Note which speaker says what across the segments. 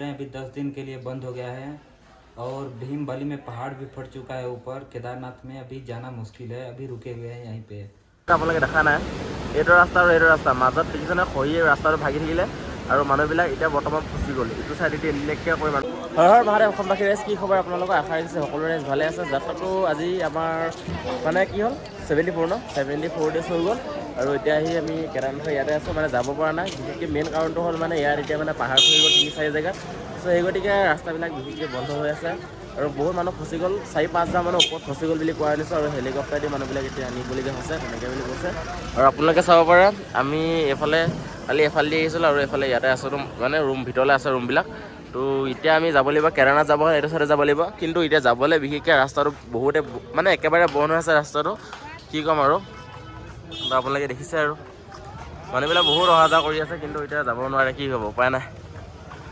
Speaker 1: अभी 10 दिन के लिए बंद हो गया है और भीम वैली में पहाड़ भी फट चुका है ऊपर। केदारनाथ में अभी जाना मुश्किल है, अभी रुके हुए हैं यहीं पे।
Speaker 2: আপোনালোকে দেখা নাই এইটো ৰাস্তা আৰু এইটো ৰাস্তা মাজত দেখিছেনে খহি ৰাস্তাটো ভাগি থাকিলে আৰু মানুহবিলাক এতিয়া বৰ্তমান ফচি গ'ল ইটো চাইডেদি ইলেক্ট্ৰিক কৰি মানুহ হৰ হৰ মহাদেৱ অসমবাসী ৰাইজ কি খবৰ আপোনালোকৰ আশা ৰাখিছে সকলো ৰাইজ ভালে আছে। যাত্ৰাটো আজি আমাৰ মানে কি হ'ল 74 ন 74 ডেজ হৈ গ'ল আৰু এতিয়া আহি আমি কেদাৰনাথৰ ইয়াতে আছোঁ মানে যাব পৰা নাই। বিশেষকৈ মেইন কাৰণটো হ'ল মানে ইয়াত এতিয়া মানে পাহাৰ খহি গ'ল 3-4 জেগাত। চ' সেই গতিকে ৰাস্তাবিলাক বিশেষকৈ বন্ধ হৈ আছে আৰু বহুত মানুহ ফচি গ'ল। 4-5 মানুহ ওপৰত ফচি গ'ল বুলি কোৱা শুনিছোঁ আৰু হেলিকপ্টাৰ দি মানুহবিলাক এতিয়া আনিবলগীয়া হৈছে তেনেকৈ বুলি কৈছে। আৰু আপোনালোকে চাব পাৰে আমি এইফালে কালি এফালেদি আহিছিলোঁ আৰু এইফালে ইয়াতে আছোঁ মানে ৰুম ভিতৰলৈ আছে ৰুমবিলাক। তো এতিয়া আমি যাব লাগিব কেদাৰনাথ যাব হ'লে এইটো চাইডে যাব লাগিব, কিন্তু এতিয়া যাবলৈ বিশেষকৈ ৰাস্তাটো বহুতে মানে একেবাৰে বন্ধ হৈ আছে ৰাস্তাটো। কি ক'ম আৰু আপোনালোকে দেখিছে আৰু মানুহবিলাক বহুত অহা যোৱা কৰি আছে, কিন্তু এতিয়া যাব নোৱাৰে কি হ'ব উপায় নাই।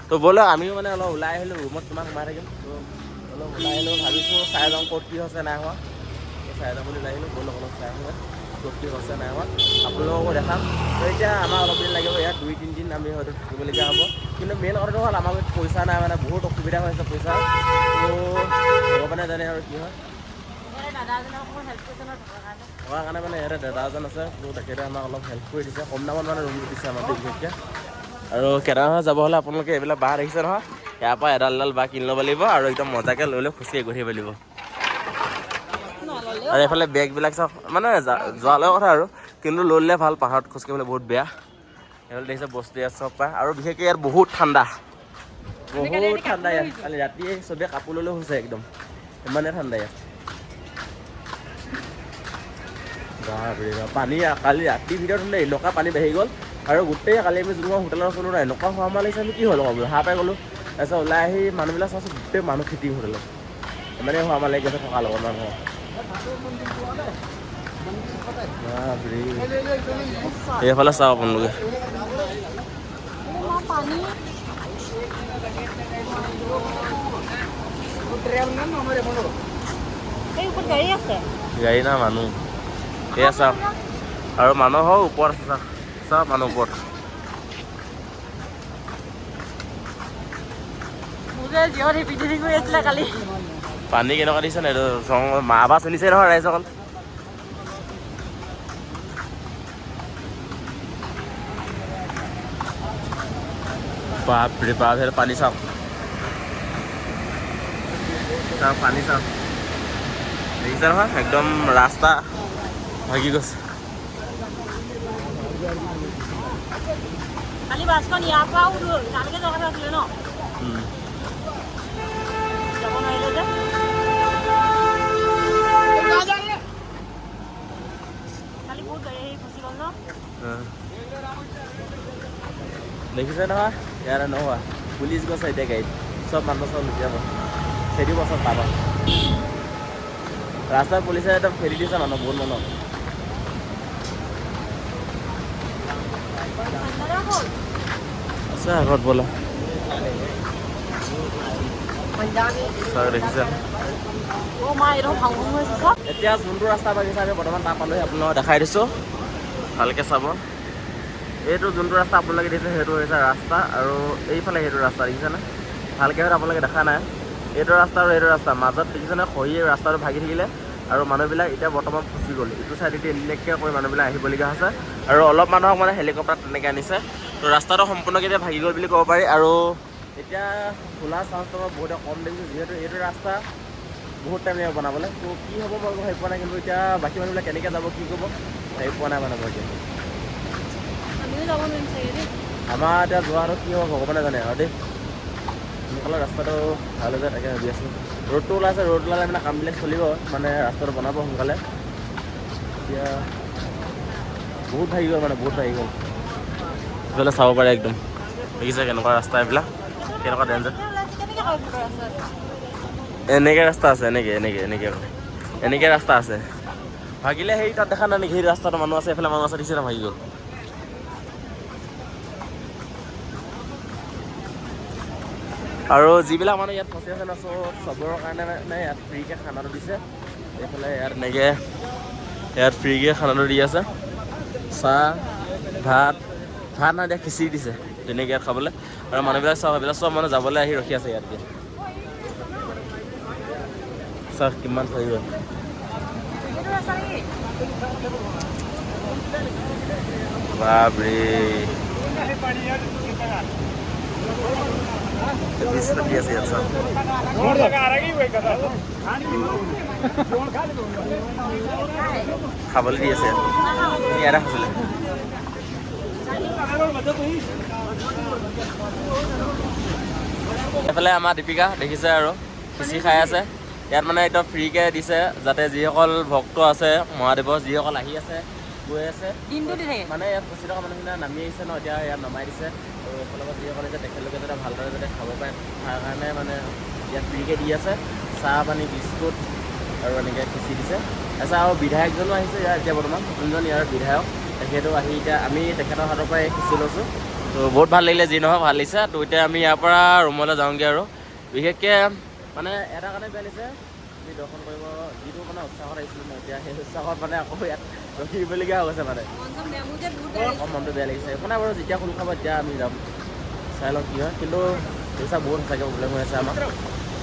Speaker 2: তো ব'লক আমিও মানে অলপ ওলাই আহিলোঁ, ৰুমত কিমান সোমাই থাকিম। তো অলপ ওলাই আহিলোঁ, ভাবিছোঁ চাই যাওঁ ক'ত কি হৈছে নাই হোৱা। তো চাই যাওঁ বুলি ওলাই আহিলোঁ, ব'লক অলপ চাই আহোঁ ক'ত কি হৈছে নাই হোৱা আপোনালোককো দেখাম। তো এতিয়া আমাৰ অলপ দিন লাগিব, ইয়াত 2-3 দিন আমি হয়তো থাকিবলগীয়া হ'ব। কিন্তু মেইন কথাটো হ'ল আমাৰ পইচা নাই, মানে বহুত অসুবিধা হৈছে পইচা। তো ভগৱানে জানে আৰু কি হয়। থকাৰ কাৰণে মানে ইয়াতে দাদা এজন আছে, তো তেখেতে আমাক অলপ হেল্প কৰি দিছে, কম দামত মানে ৰুম দিছে আমাক বিশেষকৈ। আৰু কেদাৰনাথ যাব হ'লে আপোনালোকে এইবিলাক বাঁহ দেখিছে নহয়, ইয়াৰ পৰা এডাল বাঁহ কিনি ল'ব লাগিব আৰু একদম মজাকৈ লৈ খোজকাঢ়ি গৈ থাকিব লাগিব। আৰু এইফালে বেগবিলাক চাওক মানে যোৱালৈ কথা আৰু, কিন্তু লৈ ল'লে ভাল, পাহাৰত খোজকাঢ়িবলৈ বহুত বেয়া। এইফালে দেখিছে বস্তু ইয়াত চব পায় আৰু বিশেষকৈ ইয়াত বহুত ঠাণ্ডা, বহুত ঠাণ্ডা ইয়াত। কালি ৰাতিয়ে চবেই কাপোৰ ল'লেও হৈছে একদম ইমানেই ঠাণ্ডা ইয়াত। পানী কালি ৰাতিৰ ভিতৰত হ'লে এনেকুৱা পানী বাঢ়ি গ'ল আৰু গোটেই কালি আমি যোনখন হোটেলত আছিলোঁ নাই এনেকুৱা হোৱা মাল লাগিছে আমি কি হ'ল ক'বলৈ সাৰ পাই গ'লোঁ। তাৰপিছত ওলাই আহি মানুহবিলাক চাইছোঁ গোটেই মানুহ ফিটিং হোটেলত ইমানেই হোৱা মাল লাগি গৈছে থকাৰ লগত মানুহৰ। এইফালে চাওক আপোনালোকে গাড়ী না মানুহ এয়া চাওক আৰু মানুহৰ ওপৰত আছে চাওক মানুহ ওপৰত। পানী কেনেকুৱা দিছে নাই, এইটো আৱাজ শুনিছে নহয় ৰাইজসকল। বাপৰে বাপ, সেইটো পানী চাওক চাওক পানী চাওক দেখিছে নহয়, একদম ৰাস্তা ভাগি গৈছে।
Speaker 3: কালি বাছখন ইয়াৰ পৰাও তালৈকে যোৱা কথা আছিলে ন, যাব নোৱাৰিলে যে। কালি বহুত গাড়ী আহি ফচি গ'ল ন।
Speaker 2: দেখিছে নহয় ইয়াতে নোহোৱা পুলিচ গৈছে এতিয়া গাড়ীত, চব মানুহ চব লুটিয়াব খেদি বছৰ পাব। ৰাস্তাত পুলিচে একদম খেদি দিছে মানুহ বহুত মানুহ আছে আগত ব'লা দেখিছে। এতিয়া যোনটো ৰাস্তা বাগিছে আমি বৰ্তমান তাৰ পালোহি, আপোনালোকক দেখাই দিছোঁ ভালকৈ চাব। এইটো যোনটো ৰাস্তা আপোনালোকে দেখিছে সেইটো হৈছে ৰাস্তা, আৰু এইফালে সেইটো ৰাস্তা দেখিছেনে ভালকৈ হয়তো আপোনালোকে দেখা নাই। এইটো ৰাস্তা আৰু এইটো ৰাস্তা মাজত দেখিছেনে খহি ৰাস্তাটো ভাগি থাকিলে আৰু মানুহবিলাক এতিয়া বৰ্তমান ফচি গ'ল ইটো চাইডেদি ইলেক্ট্ৰিক কৰি মানুহবিলাক আহিবলগীয়া হৈছে আৰু অলপ মানুহক মানে হেলিকপ্টাৰ তেনেকৈ আনিছে। তো ৰাস্তাটো সম্পূৰ্ণকৈ এতিয়া ভাগি গ'ল বুলি ক'ব পাৰি আৰু এতিয়া খোলা চান্সটো বহুতে কম দেখিছোঁ, যিহেতু এইটো ৰাস্তা বহুত টাইম লাগিব বনাবলৈ। তো কি হ'ব মই ভাবি পোৱা নাই, কিন্তু এতিয়া বাকী মানুহবিলাক কেনেকৈ যাব কি কৰিব ভাবি পোৱা নাই মানে মই এতিয়া। আমাৰ এতিয়া যোৱাটো কি হ'ব ভগৱানে জানে আৰু দেই। সোনকালে ৰাস্তাটো ভাল হৈ যায় তাকে ভাবি আছোঁ। ৰ'দটো ওলাইছে, ৰ'দ ওলালে মানে কামবিলাক চলিব, মানে ৰাস্তাটো বনাব সোনকালে। এতিয়া বহুত ভাগি গ'ল মানে বহুত ভাগি গ'ল। এইফালে চাব পাৰে একদম দেখিছে কেনেকুৱা ৰাস্তা এইবিলাক, কেনেকুৱা ডেঞ্জাৰ। এনেকৈ ৰাস্তা আছে, এনেকৈ ৰাস্তা আছে ভাগিলে। সেই তাত দেখা নাই নেকি সেই ৰাস্তাটো মানুহ আছে, এইফালে মানুহ আছে দেখিছে না ভাগি গ'ল। আৰু যিবিলাক মানুহ ইয়াত ফচি আছে ন চবৰৰ কাৰণে মানে ইয়াত ফ্ৰীকৈ খানাটো দিছে। এইফালে ইয়াত ফ্ৰীকৈ খানাটো দি আছে, চাহ ভাত নাই দিয়া খিচিৰি দিছে তেনেকৈ ইয়াত খাবলৈ। আৰু মানুহবিলাক চব সেইবিলাক চব মানে যাবলৈ আহি ৰখি আছে ইয়াতকে চব কিমান হৈ গ'ল বাপৰে দি আছে ইয়াত চব খাবলৈ দি আছে ইয়াতে খাইছিলে এইফালে আমাৰ দীপিকা দেখিছে আৰু খিচিৰি খাই আছে ইয়াত মানে একদম ফ্ৰীকৈ দিছে যাতে যিসকল ভক্ত আছে মহাদেৱৰ যিসকল আহি আছে গৈ আছে মানে ইয়াত ফচি থকা মানুহখিনি নামি আহিছে ন এতিয়া ইয়াত নমাই দিছে আৰু এইফালৰ পৰা যিসকল আছে তেখেতলোকে যাতে ভালদৰে যাতে খাব পাৰে তাৰ কাৰণে মানে ইয়াত ফ্ৰীকৈ দি আছে চাহ পানী বিস্কুট আৰু এনেকৈ খিচিৰি দিছে তাৰপিছত আৰু বিধায়কজনো আহিছে ইয়াৰ এতিয়া বৰ্তমান যোনজন ইয়াৰ বিধায়ক তেখেতো আহি এতিয়া আমি তেখেতৰ হাতৰ পৰাই খিচিৰি লৈছোঁ তো বহুত ভাল লাগিলে যি নহয় ভাল লাগিছে তো এতিয়া আমি ইয়াৰ পৰা ৰুমলৈ যাওঁগৈ আৰু বিশেষকৈ মানে এটা কাৰণে বেয়া লাগিছে আমি দৰ্শন কৰিব যিটো মানে উৎসাহত আহিছিলোঁ ন এতিয়া সেই উৎসাহত মানে আকৌ ইয়াত ৰখি দিবলগীয়া হৈ গৈছে মানে অকণ মনটো বেয়া লাগিছে একো নাই বাৰু যেতিয়া খোল খাব তেতিয়া আমি যাম চাই লওঁ কি হয় কিন্তু পইচা বহুত সঁচাকৈ প্ৰব্লেম হৈ আছে আমাৰ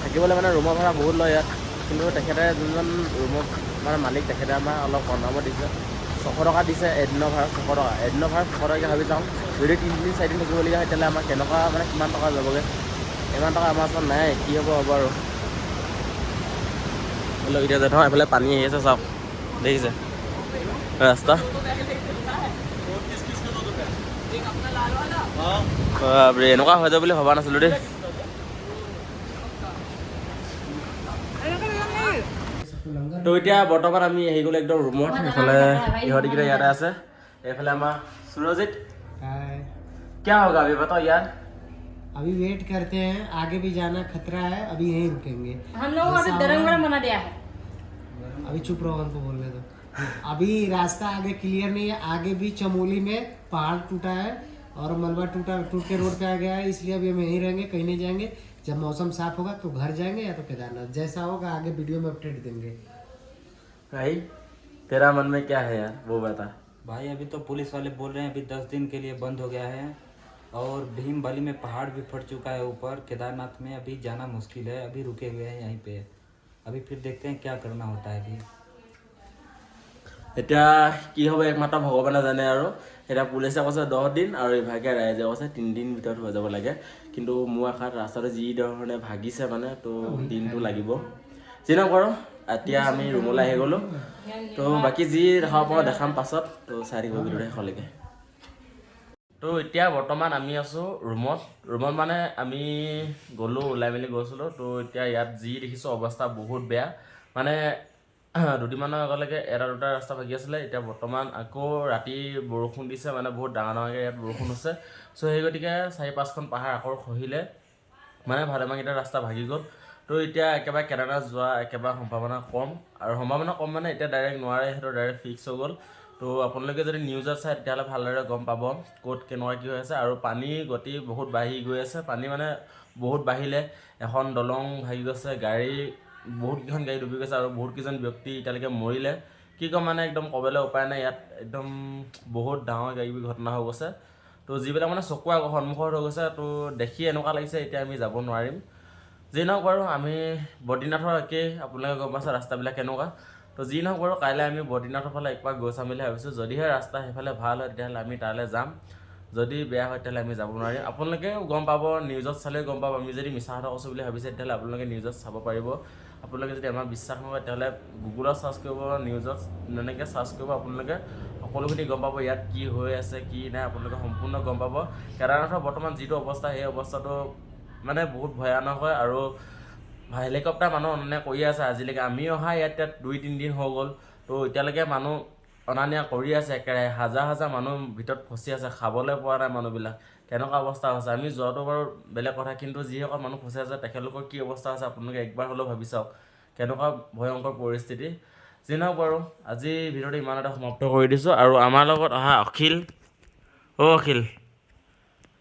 Speaker 2: থাকিবলৈ মানে ৰুমৰ ভাড়া বহুত লয় ইয়াত কিন্তু তেখেতে যোনজন ৰুমৰ মানে মালিক তেখেতে আমাৰ অলপ কম দামত দিছে 600 টকা দিছে এদিনৰ ভাড়া 600 টকা এদিনৰ ভাড়া 600 টকাকৈ ভাবি চাওঁ যদি 3 দিন 4 দিন থাকিবলগীয়া হয় তেতিয়াহ'লে আমাৰ কেনেকুৱা মানে কিমান টকা যাবগৈ ইমান টকা আমাৰ ওচৰত নাই কি হ'ব আৰু এতিয়া যে ধৰক এইফালে পানী আহি আছে চাওক দেখিছে ৰাস্তা এনেকুৱা হৈ যাব বুলি ভবা নাছিলোঁ দেই তো এতিয়া বৰ্তমান আমি আহি গ'লো একদম ৰুমত এইফালে ইহঁতিকেইটা ইয়াতে আছে এইফালে আমাৰ সুৰজিত क्या होगा अभी बताओ यार
Speaker 4: अभी वेट करते हैं आगे भी जाना खतरा है अभी यहीं रुकेंगे
Speaker 3: हम लोग अभी दरंगगढ़ बना दिया है
Speaker 4: अभी चुप रहो उनको बोलने दो अभी रास्ता आगे क्लियर नहीं है आगे भी चमोली में पहाड़ टूटा है और मलबा टूट के रोड पे आ गया है इसलिए अभी हम यहीं रहेंगे कहीं नहीं जाएंगे जब मौसम साफ होगा तो घर जाएंगे या तो केदारनाथ जैसा होगा आगे वीडियो में अपडेट देंगे
Speaker 2: भाई तेरा मन में क्या है यार वो बता
Speaker 1: भाई अभी तो पुलिस वाले बोल रहे हैं अभी 10 दिन के लिए बंद हो गया है और भीम वैली में पहाड़ भी फट चुका है ऊपर केदारनाथ में अभी जाना मुश्किल है अभी रुके हुए हैं यहीं पे अभी फिर देखते हैं क्या करना होता है अभी
Speaker 2: এতিয়া কি হ'ব একমাত্ৰ ভগৱানে জানে আৰু এতিয়া পুলিচে কৈছে 10 দিন আৰু ইভাগে ৰাইজে কৈছে 3 দিন ভিতৰত হৈ যাব লাগে কিন্তু মোৰ আশাত ৰাস্তাটো যি ধৰণে ভাগিছে মানে তো দিনটো লাগিব যি নকৰোঁ এতিয়া আমি ৰুমলৈ আহি গ'লোঁ তো বাকী যি দেখাব পাওঁ দেখাম পাছত তো চাই থাকিব ভিডিঅ'টো শেষলৈকে তো এতিয়া বৰ্তমান আমি আছোঁ ৰুমত মানে আমি গ'লোঁ ওলাই মেলি গৈছিলোঁ তো এতিয়া ইয়াত যি দেখিছোঁ অৱস্থা বহুত বেয়া মানে দুদিনমানৰ আগলৈকে এটা দুটা ৰাস্তা ভাগি আছিলে এতিয়া বৰ্তমান আকৌ ৰাতি বৰষুণ দিছে মানে বহুত ডাঙৰকৈ ইয়াত বৰষুণ হৈছে চ' সেই গতিকে 4-5খন পাহাৰ আকৌ খহিলে মানে ভালেমানকেইটা ৰাস্তা ভাগি গ'ল তো এতিয়া একেবাৰে কেদাৰনাথ যোৱা একেবাৰে সম্ভাৱনা কম আৰু সম্ভাৱনা কম মানে এতিয়া ডাইৰেক্ট নোৱাৰে সেইটো ডাইৰেক্ট ফিক্স হৈ গ'ল তো আপোনালোকে যদি নিউজত চাই তেতিয়াহ'লে ভালদৰে গম পাব ক'ত কেনেকুৱা কি হৈ আছে আৰু পানীৰ গতি বহুত বাঢ়ি গৈ আছে পানী মানে বহুত বাঢ়িলে এখন দলং ভাগি গৈছে গাড়ী বহুতকেইখন গাড়ী ডুবি গৈছে আৰু বহুতকেইজন ব্যক্তি এতিয়ালৈকে মৰিলে কি ক'ম মানে একদম ক'বলৈ উপায় নাই ইয়াত একদম বহুত ডাঙৰ কিবাকিবি ঘটনা হৈ গৈছে তো যিবিলাক মানে চকুৰ আগৰ সন্মুখত হৈ গৈছে তো দেখি এনেকুৱা লাগিছে এতিয়া আমি যাব নোৱাৰিম যি নহওক বাৰু আমি বদ্ৰীনাথৰ একেই আপোনালোকে গম পাইছে ৰাস্তাবিলাক কেনেকুৱা তো যি নহওক বাৰু কাইলৈ আমি বদ্ৰীনাথৰ ফালে একপাক গৈ চাম বুলি ভাবিছোঁ যদিহে ৰাস্তা সেইফালে ভাল হয় তেতিয়াহ'লে আমি তালৈ যাম যদি বেয়া হয় তেতিয়াহ'লে আমি যাব নোৱাৰিম আপোনালোকেও গম পাব নিউজত চালেও গম পাব আমি যদি মিছা কথা কৈছোঁ বুলি ভাবিছে তেতিয়াহ'লে আপোনালোকে নিউজত চাব পাৰিব আপোনালোকে যদি আমাক বিশ্বাস নকৰে তেতিয়াহ'লে গুগলত চাৰ্চ কৰিব নিউজত এনেকৈ চাৰ্চ কৰিব আপোনালোকে সকলোখিনি গম পাব ইয়াত কি হৈ আছে কি নাই আপোনালোকে সম্পূৰ্ণ গম পাব কেদাৰনাথৰ বৰ্তমান যিটো অৱস্থা সেই অৱস্থাটো মানে বহুত ভয়ানক হয় আৰু হেলিকপ্টাৰ মানুহ অনা কৰি আছে আজিলৈকে আমি অহা ইয়াত 2-3 দিন হৈ গ'ল তো এতিয়ালৈকে মানুহ অনা নিয়া কৰি আছে একেৰাহে হাজাৰ মানুহ ভিতৰত ফচি আছে খাবলৈ পোৱা নাই মানুহবিলাক কেনেকুৱা অৱস্থা হৈছে আমি যোৱাটো বাৰু বেলেগ কথা কিন্তু যিসকল মানুহ ফচি আছে তেখেতলোকৰ কি অৱস্থা আছে আপোনালোকে একবাৰ হ'লেও ভাবি চাওক কেনেকুৱা ভয়ংকৰ পৰিস্থিতি যি নহওক বাৰু আজি ভিডিঅ'টো ইমানতে সমাপ্ত কৰি দিছোঁ আৰু আমাৰ লগত অহা অখিল अखिल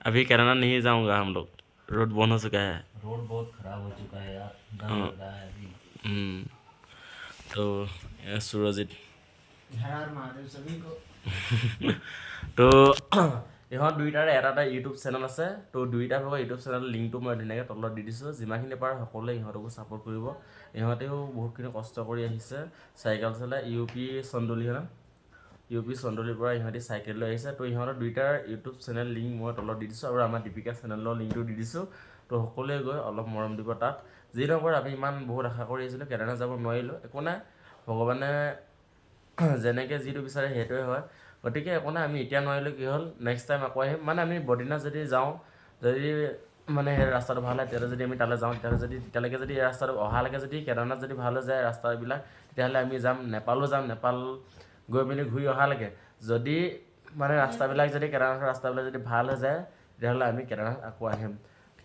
Speaker 2: अभी केदारनाथ नहीं जाऊँगा हम लोग रोड बंद हो चुका है
Speaker 1: रोड बहुत खराब हो चुका है यार डर लग रहा है अभी
Speaker 2: तो सुरजित
Speaker 4: हर हर महादेव सभी को
Speaker 2: तो ইহঁত দুইটাৰে এটা এটা ইউটিউব চেনেল আছে তো দুইটা ভাগৰ ইউটিউব চেনেলৰ লিংকটো মই ধুনীয়াকৈ তলত দি দিছোঁ যিমানখিনি পাৰে সকলোৱে ইহঁতকো ছাপোৰ্ট কৰিব ইহঁতেও বহুতখিনি কষ্ট কৰি আহিছে চাইকেল চলাই ইউপি চন্দুলিৰ পৰা ইহঁতি চাইকেল লৈ আহিছে তো ইহঁতৰ দুইটাৰ ইউটিউব চেনেল লিংক মই তলত দি দিছোঁ আৰু আমাৰ দীপিকা চেনেলৰ লিংকটো দি দিছোঁ তো সকলোৱে গৈ অলপ মৰম দিব তাত যি নকৰে আমি ইমান বহুত আশা কৰি আহিছিলোঁ কেদাৰনাথ যাব নোৱাৰিলোঁ একো নাই ভগৱানে যেনেকৈ যিটো বিচাৰে সেইটোৱে হয় গতিকে একো নাই আমি এতিয়া নোৱাৰিলোঁ কি হ'ল নেক্সট টাইম আকৌ আহিম মানে আমি বদ্ৰীনাথ যদি যাওঁ যদি মানে সেই ৰাস্তাটো ভাল হয় তেতিয়া যদি আমি তালৈ যাওঁ তেতিয়ালৈকে যদি এই ৰাস্তাটো অহালৈকে যদি কেদাৰনাথ যদি ভাল হৈ যায় ৰাস্তাবিলাক তেতিয়াহ'লে আমি যাম নেপাল গৈ মেলি ঘূৰি অহালৈকে যদি মানে ৰাস্তাবিলাক যদি কেদাৰনাথৰ ৰাস্তাবিলাক যদি ভাল হৈ যায় তেতিয়াহ'লে আমি কেদাৰনাথ আকৌ আহিম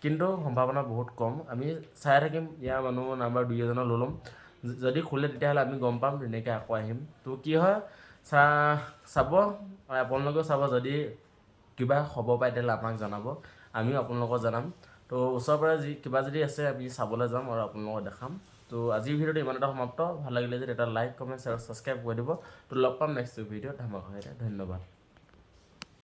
Speaker 2: কিন্তু সম্ভাৱনা বহুত কম আমি চাই থাকিম ইয়াৰ মানুহ নাম্বাৰ 2-এজনক লৈ ল'ম যদি খোলে তেতিয়াহ'লে আমি গম পাম ধুনীয়াকৈ আকৌ আহিম তো কি হয় চাব আপোনালোকেও চাব যদি কিবা খবৰ পায় তেতিয়াহ'লে আমাক জনাব আমিও আপোনালোকক জনাম তো ওচৰৰ পৰা কিবা যদি আছে আমি চাবলৈ যাম আৰু আপোনালোকক দেখাম তো আজিৰ ভিডিঅ'টো ইমান এটা সমাপ্ত ভাল লাগিলে যদি এটা লাইক কমেণ্ট আৰু ছাবস্ক্ৰাইব কৰি দিব তো লগ পাম নেক্সট ভিডিঅ'ত ধন্যবাদ